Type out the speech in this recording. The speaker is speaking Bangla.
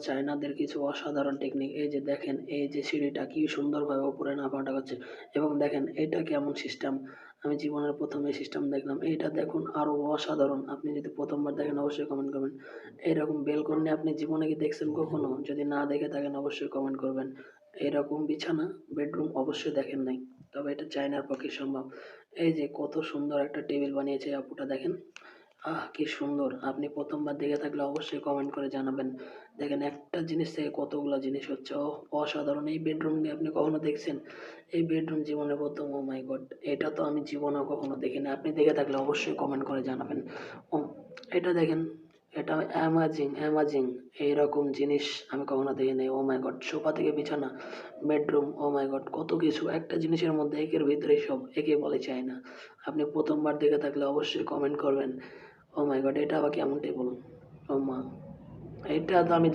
চায়নাদের কিছু অসাধারণ টেকনিক। এই যে দেখেন, এই যে সিঁড়িটা কি সুন্দরভাবে উপরে নামাটা করছে এবং দেখেন এটা কেমন সিস্টেম। আমি জীবনের ১ম এই সিস্টেম দেখলাম। এইটা দেখুন আরো অসাধারণ। আপনি যদি ১ম বার দেখেন অবশ্যই কমেন্ট করবেন। এরকম বেলকনি আপনি জীবনে কি দেখছেন কখনো? যদি না দেখে থাকেন অবশ্যই কমেন্ট করবেন। এরকম বিছানা বেডরুম অবশ্যই দেখেন নাই। তবে এটা চায়নার পক্ষে সম্ভব। এই যে কত সুন্দর একটা টেবিল বানিয়েছে আপুটা দেখেন। কি সুন্দর! আপনি ১ম বার দেখে থাকলে অবশ্যই কমেন্ট করে জানাবেন। দেখেন একটা জিনিস থেকে কতগুলা জিনিস হচ্ছে। অসাধারণ! এই বেডরুম নিয়ে আপনি কখনো দেখছেন? এই বেডরুম জীবনে ১ম। Oh my God! এটা তো আমি জীবনেও কখনো দেখিনি। আপনি দেখে থাকলে অবশ্যই কমেন্ট করে জানাবেন। ও এটা দেখেন, এটা অ্যামাজিং! এইরকম জিনিস আমি কখনো দেখি নাই। Oh my God! সোফা থেকে বিছানা, বেডরুম, oh my God! কত কিছু একটা জিনিসের মধ্যে একের ভিতরে সব। একে বলে চায়না। আপনি ১ম বার দেখে থাকলে অবশ্যই কমেন্ট করবেন। Oh my God! এটা আবার কেমন টেবল? ও মা! এটা তো আমি